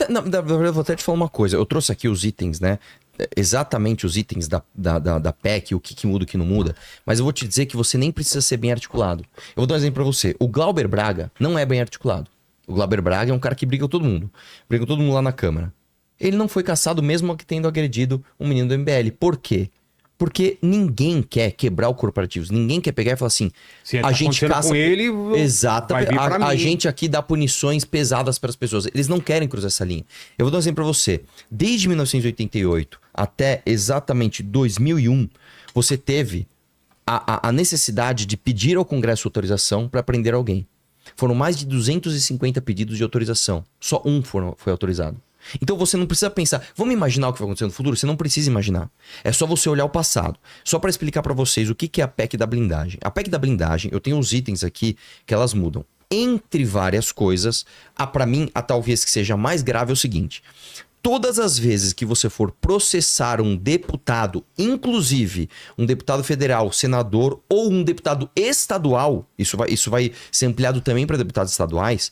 Não, na verdade, eu vou até te falar uma coisa. Eu trouxe aqui os itens, né? Exatamente os itens da PEC, o que muda, o que não muda. Mas eu vou te dizer que você nem precisa ser bem articulado. Eu vou dar um exemplo pra você. O Glauber Braga não é bem articulado. O Glauber Braga é um cara que briga com todo mundo. Briga com todo mundo lá na Câmara. Ele não foi cassado mesmo que tendo agredido um menino do MBL. Por quê? Porque ninguém quer quebrar o corporativo. Ninguém quer pegar e falar assim... Se a gente caça com ele, exato. A gente aqui dá punições pesadas para as pessoas. Eles não querem cruzar essa linha. Eu vou dar um exemplo para você. Desde 1988 até exatamente 2001, você teve a necessidade de pedir ao Congresso autorização para prender alguém. Foram mais de 250 pedidos de autorização. Só um foi autorizado. Então você não precisa pensar, vamos imaginar o que vai acontecer no futuro? Você não precisa imaginar. É só você olhar o passado. Só para explicar para vocês o que é a PEC da blindagem. A PEC da blindagem, eu tenho os itens aqui que elas mudam. Entre várias coisas, para mim, a talvez que seja mais grave é o seguinte. Todas as vezes que você for processar um deputado, inclusive um deputado federal, senador ou um deputado estadual, isso vai ser ampliado também para deputados estaduais,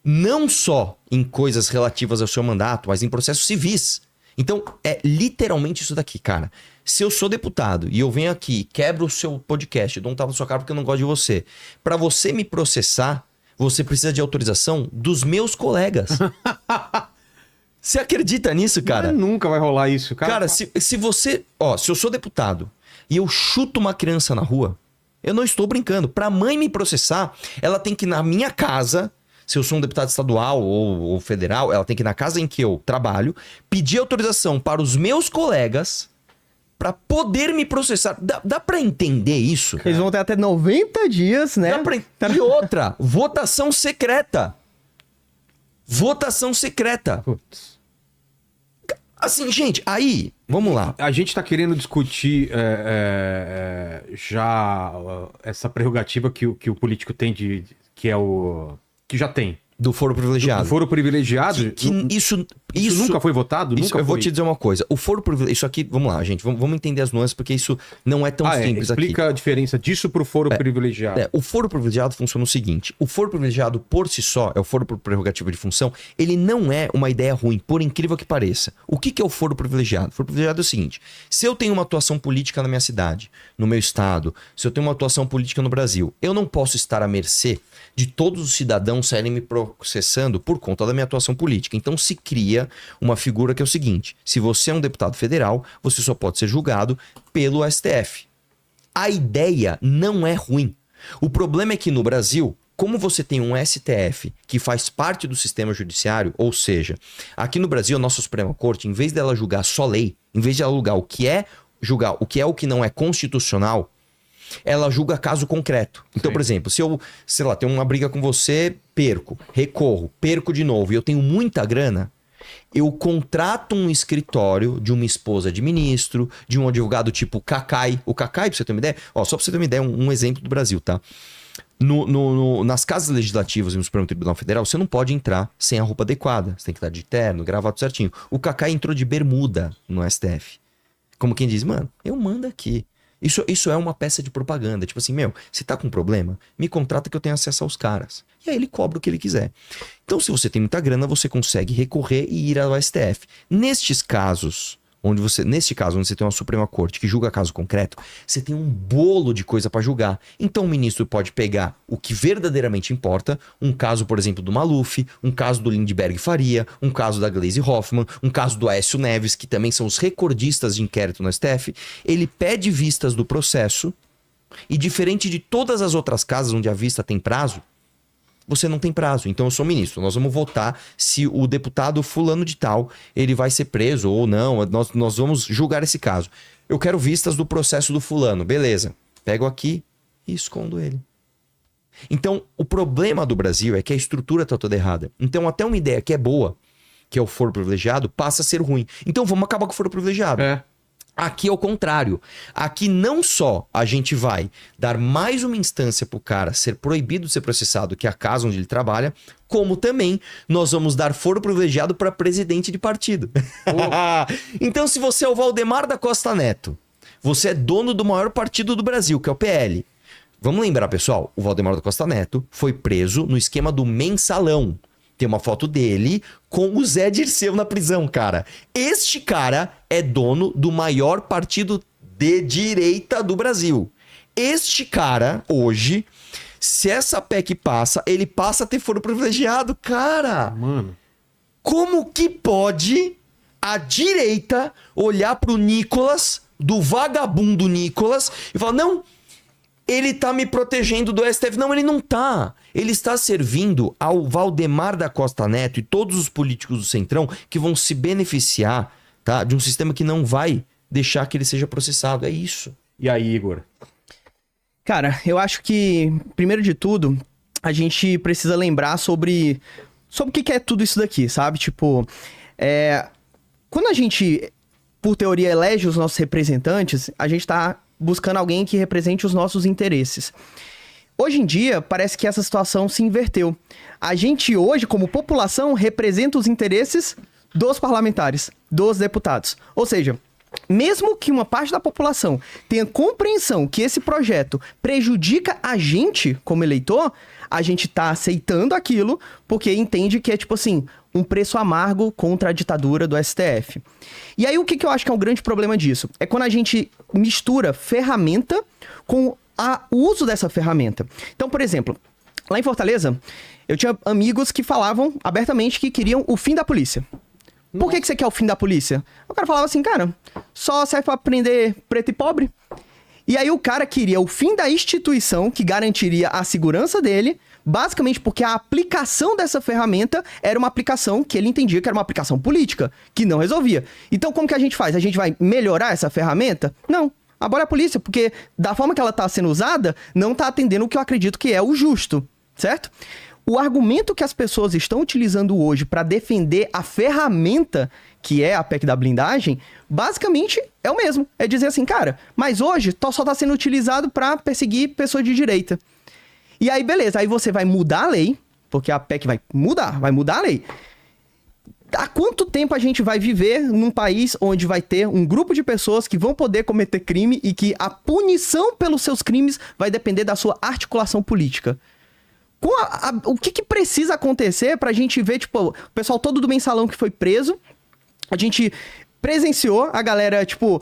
não só em coisas relativas ao seu mandato, mas em processos civis. Então, é literalmente isso daqui, cara. Se eu sou deputado e eu venho aqui, quebro o seu podcast, dou um tapa na sua cara porque eu não gosto de você, pra você me processar, você precisa de autorização dos meus colegas. Você acredita nisso, cara? Mas nunca vai rolar isso, cara. Cara, se você... Ó, se eu sou deputado e eu chuto uma criança na rua, eu não estou brincando. Pra mãe me processar, ela tem que ir na minha casa... Se eu sou um deputado estadual ou federal, ela tem que ir na casa em que eu trabalho, pedir autorização para os meus colegas para poder me processar. Dá para entender isso? Eles vão ter até 90 dias, né? E outra, votação secreta. Votação secreta. Putz. Assim, gente, aí, vamos lá. A gente tá querendo discutir já essa prerrogativa que o político tem que é o... Que já tem. Do foro privilegiado. Do foro privilegiado. Isso nunca foi votado? Isso, eu vou te dizer uma coisa. O foro privilegiado... Isso aqui, vamos lá, gente. Vamos entender as nuances, porque isso não é tão simples aqui. Explica a diferença disso pro foro privilegiado. O foro privilegiado funciona o seguinte. O foro privilegiado, por si só, é o foro por prerrogativa de função, ele não é uma ideia ruim, por incrível que pareça. O que é o foro privilegiado? O foro privilegiado é o seguinte. Se eu tenho uma atuação política na minha cidade, no meu estado, se eu tenho uma atuação política no Brasil, eu não posso estar à mercê de todos os cidadãos saírem me processando por conta da minha atuação política. Então se cria uma figura que é o seguinte: se você é um deputado federal, você só pode ser julgado pelo STF. A ideia não é ruim. O problema é que no Brasil, como você tem um STF que faz parte do sistema judiciário, ou seja, aqui no Brasil a nossa Suprema Corte, em vez dela julgar só lei, em vez de ela julgar o que é o que não é constitucional, ela julga caso concreto. Então, por exemplo, se eu, sei lá, tenho uma briga com você, recorro, perco de novo e eu tenho muita grana, eu contrato um escritório de uma esposa de ministro, de um advogado tipo Cacai. O Cacai, pra você ter uma ideia, só pra você ter uma ideia, um exemplo do Brasil, tá? Nas casas legislativas e no Supremo Tribunal Federal, você não pode entrar sem a roupa adequada. Você tem que estar de terno, gravado certinho. O Cacai entrou de bermuda no STF. Como quem diz, mano, eu mando aqui. Isso é uma peça de propaganda. Tipo assim, você tá com um problema? Me contrata que eu tenho acesso aos caras. E aí ele cobra o que ele quiser. Então, se você tem muita grana, você consegue recorrer e ir ao STF. Neste caso, onde você tem uma Suprema Corte que julga caso concreto, você tem um bolo de coisa para julgar. Então o ministro pode pegar o que verdadeiramente importa, um caso, por exemplo, do Maluf, um caso do Lindbergh Faria, um caso da Gleisi Hoffmann, um caso do Aécio Neves, que também são os recordistas de inquérito no STF. Ele pede vistas do processo e, diferente de todas as outras casas onde a vista tem prazo, você não tem prazo. Então eu sou ministro, nós vamos votar se o deputado fulano de tal, ele vai ser preso ou não, nós vamos julgar esse caso. Eu quero vistas do processo do fulano, beleza. Pego aqui e escondo ele. Então o problema do Brasil é que a estrutura está toda errada. Então até uma ideia que é boa, que é o foro privilegiado, passa a ser ruim. Então vamos acabar com o foro privilegiado. Aqui é o contrário. Aqui não só a gente vai dar mais uma instância pro cara ser proibido de ser processado, que é a casa onde ele trabalha, como também nós vamos dar foro privilegiado para presidente de partido. Então, se você é o Valdemar da Costa Neto, você é dono do maior partido do Brasil, que é o PL. Vamos lembrar, pessoal, o Valdemar da Costa Neto foi preso no esquema do mensalão. Tem uma foto dele com o Zé Dirceu na prisão, cara. Este cara é dono do maior partido de direita do Brasil. Este cara, hoje, se essa PEC passa, ele passa a ter foro privilegiado, cara. Mano. Como que pode a direita olhar pro Nicolas, do vagabundo Nicolas, e falar, não, ele tá me protegendo do STF. Não, ele não tá. Ele está servindo ao Valdemar da Costa Neto e todos os políticos do Centrão que vão se beneficiar, tá, de um sistema que não vai deixar que ele seja processado. É isso. E aí, Igor? Cara, eu acho que, primeiro de tudo, a gente precisa lembrar sobre o que é tudo isso daqui, sabe? Tipo, quando a gente, por teoria, elege os nossos representantes, a gente tá buscando alguém que represente os nossos interesses. Hoje em dia, parece que essa situação se inverteu. A gente hoje, como população, representa os interesses dos parlamentares, dos deputados. Ou seja, mesmo que uma parte da população tenha compreensão que esse projeto prejudica a gente como eleitor, a gente tá aceitando aquilo porque entende que é, tipo assim, um preço amargo contra a ditadura do STF. E aí, o que eu acho que é um grande problema disso? É quando a gente mistura ferramenta com o uso dessa ferramenta. Então, por exemplo, lá em Fortaleza, eu tinha amigos que falavam abertamente que queriam o fim da polícia. Por que você quer o fim da polícia? O cara falava assim, cara, só serve pra prender preto e pobre. E aí o cara queria o fim da instituição que garantiria a segurança dele, basicamente porque a aplicação dessa ferramenta era uma aplicação que ele entendia que era uma aplicação política, que não resolvia. Então como que a gente faz? A gente vai melhorar essa ferramenta? Não. Abole a polícia, porque da forma que ela está sendo usada, não está atendendo o que eu acredito que é o justo, certo? O argumento que as pessoas estão utilizando hoje para defender a ferramenta que é a PEC da blindagem, basicamente é o mesmo. É dizer assim, cara, mas hoje só está sendo utilizado para perseguir pessoas de direita. E aí, beleza, aí você vai mudar a lei, porque a PEC vai mudar a lei. Há quanto tempo a gente vai viver num país onde vai ter um grupo de pessoas que vão poder cometer crime e que a punição pelos seus crimes vai depender da sua articulação política? O que precisa acontecer pra gente ver, tipo, o pessoal todo do mensalão que foi preso, a gente presenciou a galera, tipo,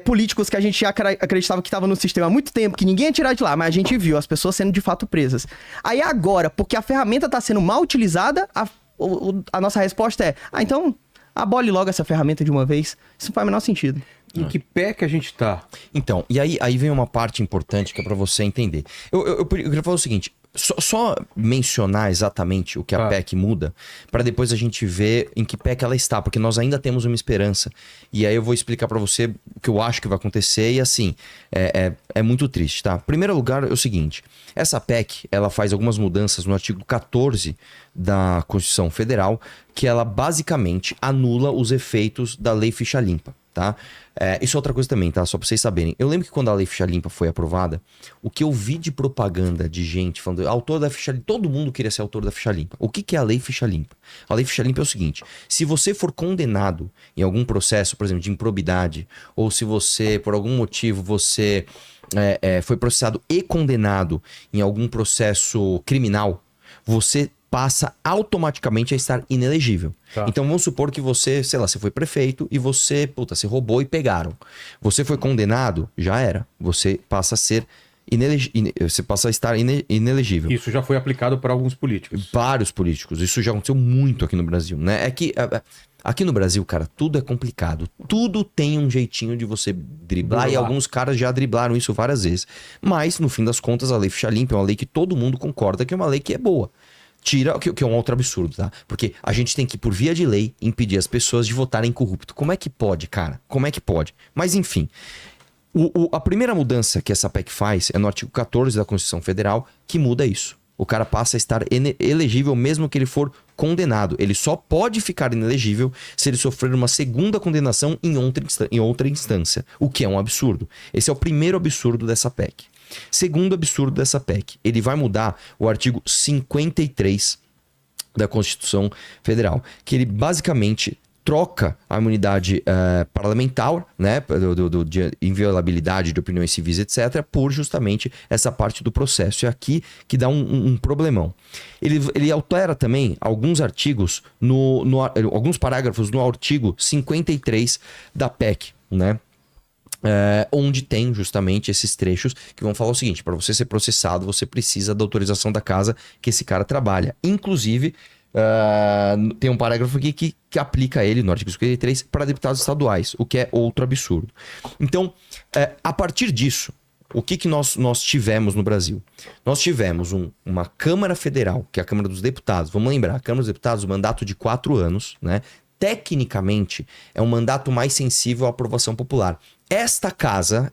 políticos que a gente já acreditava que estava no sistema há muito tempo, que ninguém ia tirar de lá, mas a gente viu as pessoas sendo de fato presas. Aí agora, porque a ferramenta tá sendo mal utilizada, a nossa resposta é, então abole logo essa ferramenta de uma vez. Isso não faz o menor sentido. Em que pé que a gente tá? Então, e aí vem uma parte importante que é pra você entender. Eu queria falar o seguinte, só mencionar exatamente o que a PEC muda, para depois a gente ver em que pé que ela está, porque nós ainda temos uma esperança. E aí eu vou explicar para você o que eu acho que vai acontecer e assim, é muito triste, tá? Em primeiro lugar, é o seguinte, essa PEC, ela faz algumas mudanças no artigo 14 da Constituição Federal, que ela basicamente anula os efeitos da Lei Ficha Limpa. Tá? Isso é outra coisa também, tá? Só pra vocês saberem. Eu lembro que quando a Lei Ficha Limpa foi aprovada, o que eu vi de propaganda de gente falando, autor da Ficha Limpa, todo mundo queria ser autor da Ficha Limpa. O que é a Lei Ficha Limpa? A Lei Ficha Limpa é o seguinte, se você for condenado em algum processo, por exemplo, de improbidade, ou se você, por algum motivo, você foi processado e condenado em algum processo criminal, você passa automaticamente a estar inelegível. Tá. Então vamos supor que você, sei lá, você foi prefeito e você, você roubou e pegaram. Você foi condenado, já era. Você passa a ser você passa a estar inelegível. Isso já foi aplicado por alguns políticos. Vários políticos. Isso já aconteceu muito aqui no Brasil, né? Aqui no Brasil, cara, tudo é complicado. Tudo tem um jeitinho de você driblar. E alguns caras já driblaram isso várias vezes. Mas, no fim das contas, a Lei Ficha Limpa é uma lei que todo mundo concorda que é uma lei que é boa. Tira, que é um outro absurdo, tá? Porque a gente tem que, por via de lei, impedir as pessoas de votarem corrupto. Como é que pode, cara? Como é que pode? Mas, enfim, a primeira mudança que essa PEC faz é no artigo 14 da Constituição Federal, que muda isso. O cara passa a estar elegível mesmo que ele for condenado. Ele só pode ficar inelegível se ele sofrer uma segunda condenação em outra instância, o que é um absurdo. Esse é o primeiro absurdo dessa PEC. Segundo absurdo dessa PEC, ele vai mudar o artigo 53 da Constituição Federal, que ele basicamente troca a imunidade parlamentar, né, de inviolabilidade de opiniões civis, etc., por justamente essa parte do processo. É aqui que dá um problemão. Ele altera também alguns artigos, alguns parágrafos no artigo 53 da PEC, né? Onde tem justamente esses trechos que vão falar o seguinte: para você ser processado, você precisa da autorização da casa que esse cara trabalha. Inclusive, tem um parágrafo aqui que aplica ele no artigo 53 para deputados estaduais, o que é outro absurdo. Então, a partir disso, o que nós tivemos no Brasil? Nós tivemos uma Câmara Federal, que é a Câmara dos Deputados. Vamos lembrar, a Câmara dos Deputados, um mandato de 4 anos, né? Tecnicamente, é um mandato mais sensível à aprovação popular. Esta casa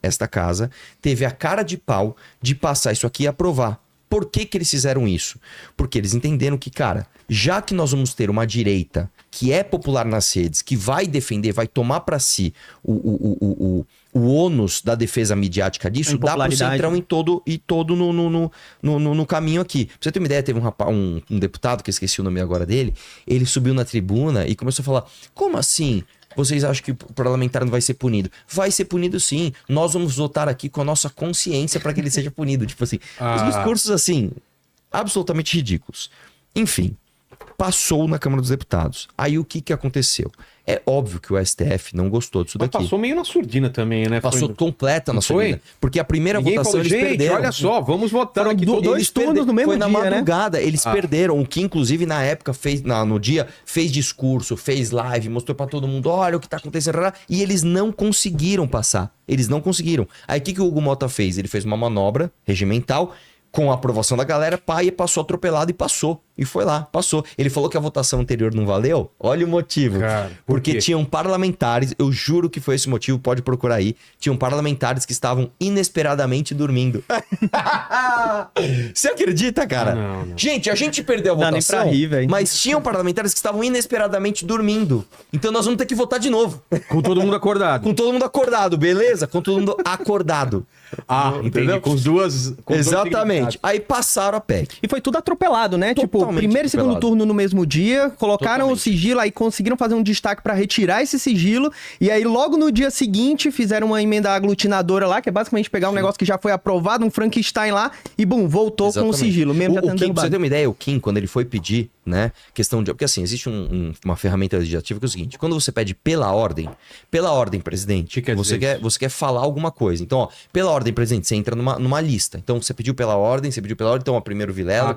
teve a cara de pau de passar isso aqui e aprovar. Por que eles fizeram isso? Porque eles entenderam que, cara, já que nós vamos ter uma direita que é popular nas redes, que vai defender, vai tomar para si o ônus da defesa midiática disso, dá pro Centrão todo no caminho aqui. Pra você ter uma ideia, teve um deputado, que eu esqueci o nome agora dele, ele subiu na tribuna e começou a falar: como assim? Vocês acham que o parlamentar não vai ser punido? Vai ser punido sim. Nós vamos votar aqui com a nossa consciência para que ele seja punido. Tipo assim, os discursos assim, absolutamente ridículos. Enfim, passou na Câmara dos Deputados. Aí o que aconteceu? É óbvio que o STF não gostou disso daqui. Mas passou meio na surdina também, né? Passou completa na surdina. Porque a primeira votação falou, eles gente, perderam. olha só, vamos votar aqui. Dois turnos no mesmo dia, dia, na madrugada. Né? Eles perderam. O que, inclusive, na época, no dia, fez discurso, fez live, mostrou pra todo mundo, olha o que tá acontecendo. E eles não conseguiram passar. Eles não conseguiram. Aí o que o Hugo Mota fez? Ele fez uma manobra regimental, com a aprovação da galera, e passou atropelado e passou. E foi lá, passou. Ele falou que a votação anterior não valeu. Olha o motivo. Cara, porque tinham parlamentares, eu juro que foi esse motivo, pode procurar aí. Tinham parlamentares que estavam inesperadamente dormindo. Você acredita, cara? Não. Gente, a gente perdeu a votação, nem pra rir, véio. mas tinham parlamentares que estavam inesperadamente dormindo. Então nós vamos ter que votar de novo. Com todo mundo acordado. Com todo mundo acordado, beleza? Com todo mundo acordado. Entendi. Entendeu? Com os duas... Exatamente. Aí passaram a PEC. E foi tudo atropelado, né? Tipo, primeiro e segundo turno no mesmo dia, colocaram o sigilo, aí conseguiram fazer um destaque pra retirar esse sigilo, e aí logo no dia seguinte fizeram uma emenda aglutinadora lá, que é basicamente pegar um negócio que já foi aprovado, um Frankenstein lá, e bum, voltou com o sigilo, mesmo já tendo Kim, pra você derrubado. ter uma ideia, o Kim, quando ele foi pedir, né, questão de... Porque assim, existe uma ferramenta legislativa que é o seguinte: quando você pede pela ordem, presidente, você quer falar alguma coisa. Então, ó, pela ordem, presidente, você entra numa lista. Então, você pediu pela ordem, então, ó, primeiro Vilela,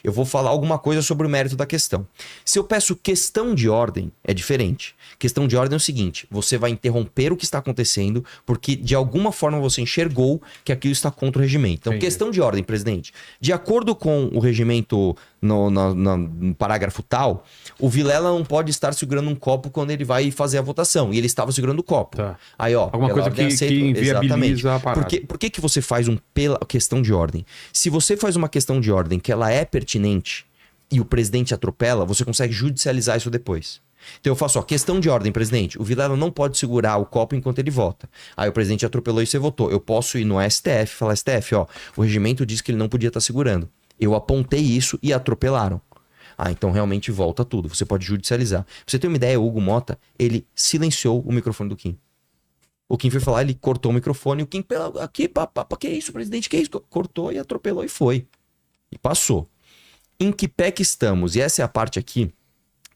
eu vou falar alguma coisa sobre o mérito da questão. Se eu peço questão de ordem, é diferente. Questão de ordem é o seguinte: você vai interromper o que está acontecendo, porque de alguma forma você enxergou que aquilo está contra o regimento. Então, questão de ordem, presidente. De acordo com o regimento no parágrafo tal, o Vilela não pode estar segurando um copo quando ele vai fazer a votação. E ele estava segurando o copo. Tá. Aí, ó, alguma coisa que inviabiliza a parada. Por que você faz pela questão de ordem? Se você faz uma questão de ordem que ela é pertinente e o presidente atropela, você consegue judicializar isso depois. Então eu faço, ó, questão de ordem, presidente. O Vilela não pode segurar o copo enquanto ele vota. Aí o presidente atropelou e você votou. Eu posso ir no STF e falar: STF, ó, o regimento diz que ele não podia estar segurando. Eu apontei isso e atropelaram. Então realmente volta tudo. Você pode judicializar. Pra você ter uma ideia, o Hugo Mota, ele silenciou o microfone do Kim. O Kim foi falar, ele cortou o microfone. O Kim, que isso, presidente? Que isso? Cortou e atropelou e foi. E passou. Em que PEC estamos? E essa é a parte aqui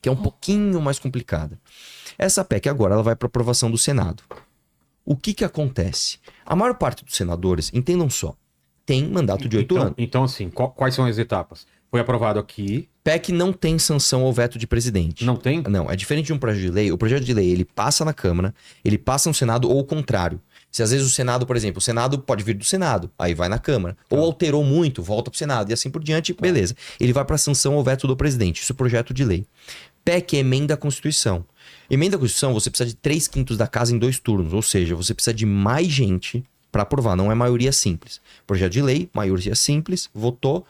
que é um pouquinho mais complicada. Essa PEC agora ela vai para aprovação do Senado. O que acontece? A maior parte dos senadores, entendam só, tem mandato de 8 anos. Então, assim, quais são as etapas? Foi aprovado aqui. PEC não tem sanção ao veto de presidente. Não tem? Não, é diferente de um projeto de lei. O projeto de lei, ele passa na Câmara, ele passa no Senado ou o contrário. Se às vezes o Senado, por exemplo, o Senado pode vir do Senado, aí vai na Câmara. Ou alterou muito, volta pro Senado e assim por diante, beleza. Ele vai pra sanção ao veto do presidente. Isso é projeto de lei. PEC é emenda à Constituição. Emenda à Constituição, você precisa de 3/5 da casa em 2 turnos. Ou seja, você precisa de mais gente para aprovar. Não é maioria simples. Projeto de lei, maioria simples, votou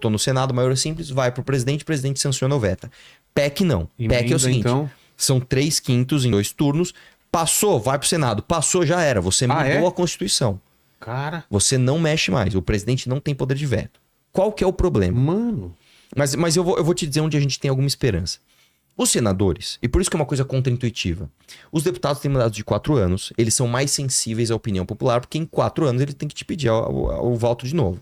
no Senado, maioria simples, vai pro presidente sanciona ou veta. PEC não. Emenda, PEC é o seguinte, então... são 3/5 em 2 turnos. Passou, vai pro Senado. Passou, já era. Você mudou a Constituição. Cara... Você não mexe mais. O presidente não tem poder de veto. Qual que é o problema? Mano... Mas eu vou te dizer onde a gente tem alguma esperança. Os senadores, e por isso que é uma coisa contraintuitiva, os deputados têm mandato de 4 anos, eles são mais sensíveis à opinião popular, porque em 4 anos ele tem que te pedir o voto de novo.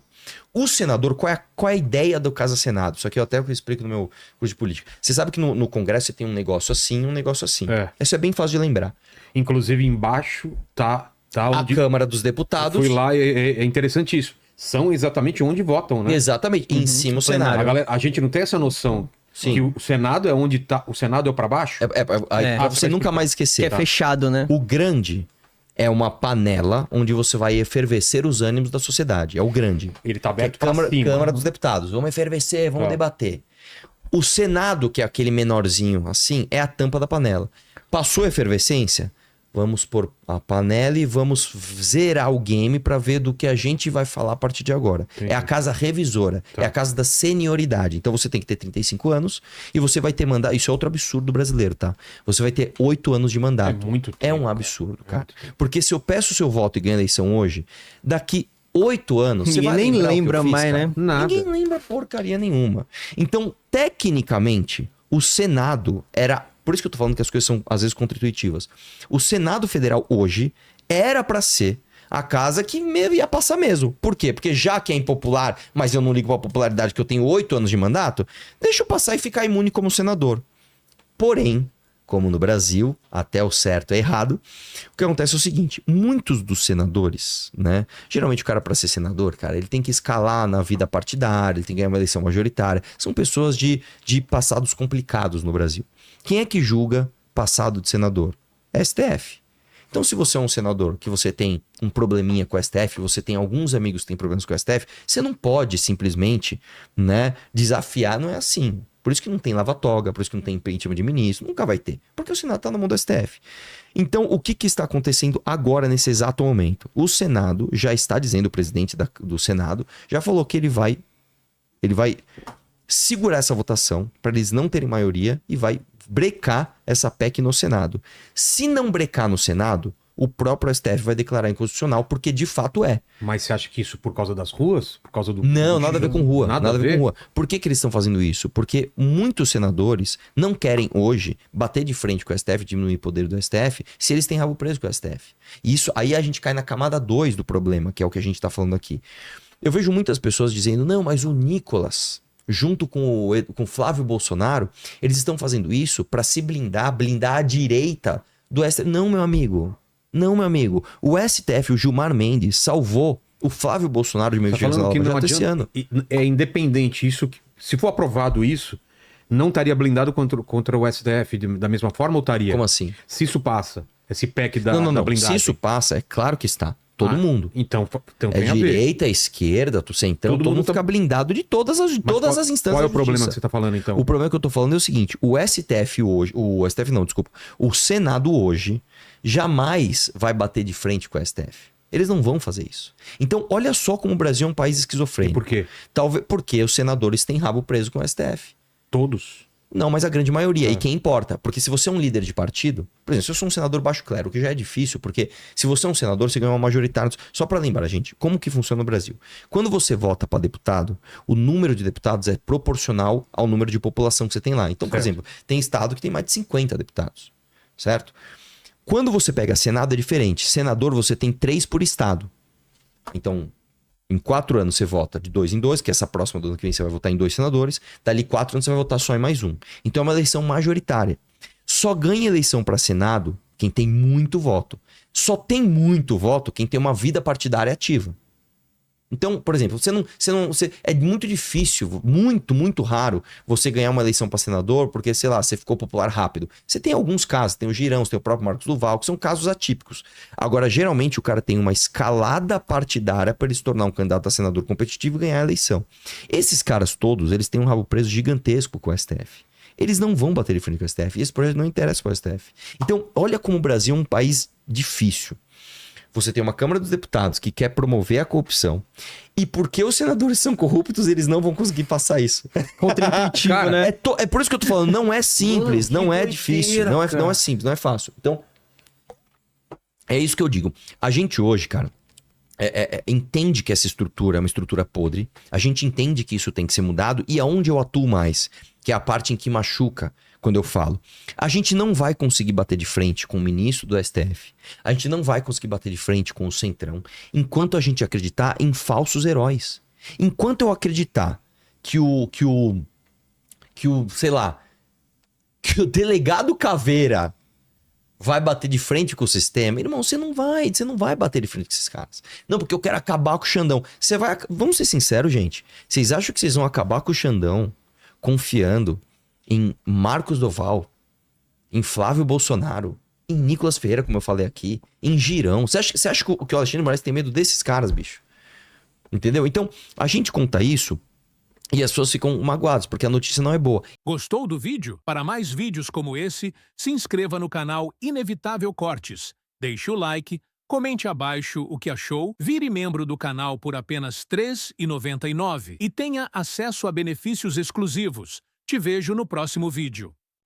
O senador, qual é a ideia do Casa-Senado? Isso aqui eu até explico no meu curso de política. Você sabe que no Congresso você tem um negócio assim e um negócio assim. Isso é bem fácil de lembrar. Inclusive embaixo tá onde... A Câmara dos Deputados... Fui lá, é interessante isso. São exatamente onde votam, né? Exatamente, em cima o Senado. A gente não tem essa noção. Sim. Que o Senado é onde tá. O Senado é pra baixo? Pra você nunca mais esquecer. Que é fechado, né? O grande é uma panela onde você vai efervescer os ânimos da sociedade. É o grande. Ele tá aberto que é pra cima. Câmara dos Deputados. Vamos efervescer, vamos debater. O Senado, que é aquele menorzinho assim, é a tampa da panela. Passou a efervescência? Vamos pôr a panela e vamos zerar o game pra ver do que a gente vai falar a partir de agora. Entendi. É a casa revisora, é a casa da senioridade. Então você tem que ter 35 anos e você vai ter mandato. Isso é outro absurdo brasileiro, tá? Você vai ter 8 anos de mandato. É muito tempo. É um absurdo, cara. Porque se eu peço o seu voto e ganho a eleição hoje, daqui 8 anos... Ninguém você vai nem lembrar o que lembra eu fiz, mais, cara? né? Nada. Ninguém lembra porcaria nenhuma. Então, tecnicamente, o Senado era... Por isso que eu tô falando que as coisas são, às vezes, contraintuitivas. O Senado Federal, hoje, era pra ser a casa que ia passar mesmo. Por quê? Porque já que é impopular, mas eu não ligo pra popularidade, que eu tenho 8 anos de mandato, deixa eu passar e ficar imune como senador. Porém, como no Brasil, até o certo é errado, o que acontece é o seguinte, muitos dos senadores, né? Geralmente o cara para ser senador, cara, ele tem que escalar na vida partidária, ele tem que ganhar uma eleição majoritária. São pessoas de passados complicados no Brasil. Quem é que julga passado de senador? É STF. Então, se você é um senador que você tem um probleminha com o STF, você tem alguns amigos que têm problemas com o STF, você não pode simplesmente, né, desafiar, não é assim. Por isso que não tem lava-toga, por isso que não tem impeachment de ministro, nunca vai ter. Porque o Senado está na mão do STF. Então, o que está acontecendo agora, nesse exato momento? O Senado já está dizendo, o presidente do Senado, já falou que ele vai segurar essa votação para eles não terem maioria e vai brecar essa PEC no Senado. Se não brecar no Senado, o próprio STF vai declarar inconstitucional, porque de fato é. Mas você acha que isso por causa das ruas? Por causa do... Não, nada a ver com rua. Nada a ver com rua. Por que eles estão fazendo isso? Porque muitos senadores não querem hoje bater de frente com o STF, diminuir o poder do STF, se eles têm rabo preso com o STF. E isso, aí a gente cai na camada 2 do problema, que é o que a gente está falando aqui. Eu vejo muitas pessoas dizendo, não, mas o Nicolas, junto com o Flávio Bolsonaro, eles estão fazendo isso para se blindar a direita do STF. Não, meu amigo. Não, meu amigo. O STF, o Gilmar Mendes, salvou o Flávio Bolsonaro de meio de esse ano. É independente isso. Se for aprovado isso, não estaria blindado contra o STF da mesma forma ou estaria? Como assim? Se isso passa, esse PEC da blindagem. Se isso passa, é claro que está. Todo mundo. Então tem a direita, a esquerda, do centrão, todo mundo fica blindado de todas as instâncias. Qual é o problema que você está falando, então? O problema que eu estou falando é o seguinte, o STF hoje, o Senado hoje jamais vai bater de frente com o STF. Eles não vão fazer isso. Então, olha só como o Brasil é um país esquizofrênico. E por quê? Talvez porque os senadores têm rabo preso com o STF. Todos? Não, mas a grande maioria. E quem importa? Porque se você é um líder de partido... Por exemplo, se eu sou um senador baixo clero, o que já é difícil, porque se você é um senador, você ganha uma majoritária. Só para lembrar, gente, como que funciona no Brasil? Quando você vota para deputado, o número de deputados é proporcional ao número de população que você tem lá. Então, por exemplo, tem estado que tem mais de 50 deputados, certo? Quando você pega Senado é diferente. Senador, você tem 3 por estado. Então... Em 4 anos você vota de 2 em 2, que essa próxima do ano que vem você vai votar em 2 senadores. Dali 4 anos você vai votar só em mais um. Então é uma eleição majoritária. Só ganha eleição para Senado quem tem muito voto. Só tem muito voto quem tem uma vida partidária ativa. Então, por exemplo, é muito difícil, muito raro você ganhar uma eleição para senador porque, sei lá, você ficou popular rápido. Você tem alguns casos, tem o Girão, tem o próprio Marcos Duval, que são casos atípicos. Agora, geralmente o cara tem uma escalada partidária para ele se tornar um candidato a senador competitivo e ganhar a eleição. Esses caras todos, eles têm um rabo preso gigantesco com o STF. Eles não vão bater de frente com o STF e esse projeto não interessa para o STF. Então, olha como o Brasil é um país difícil. Você tem uma Câmara dos Deputados que quer promover a corrupção. E porque os senadores são corruptos, eles não vão conseguir passar isso. Contraintuitivo, né? É por isso que eu tô falando, não é simples, não é difícil, não é simples, não é fácil. Então, é isso que eu digo. A gente hoje, cara, entende que essa estrutura é uma estrutura podre. A gente entende que isso tem que ser mudado. E aonde eu atuo mais? que é a parte em que machuca quando eu falo. A gente não vai conseguir bater de frente com o ministro do STF. A gente não vai conseguir bater de frente com o Centrão enquanto a gente acreditar em falsos heróis. Enquanto eu acreditar que o delegado Caveira vai bater de frente com o sistema, irmão, você não vai bater de frente com esses caras. Não, porque eu quero acabar com o Xandão. Vamos ser sinceros, gente. Vocês acham que vocês vão acabar com o Xandão confiando em Marcos Doval, em Flávio Bolsonaro, em Nicolas Ferreira, como eu falei aqui, em Girão? Você acha que o Alexandre de Moraes tem medo desses caras, bicho? Entendeu? Então, a gente conta isso e as pessoas ficam magoadas, porque a notícia não é boa. Gostou do vídeo? Para mais vídeos como esse, se inscreva no canal Inevitável Cortes. Deixe o like, comente abaixo o que achou, vire membro do canal por apenas R$ 3,99 e tenha acesso a benefícios exclusivos. Te vejo no próximo vídeo.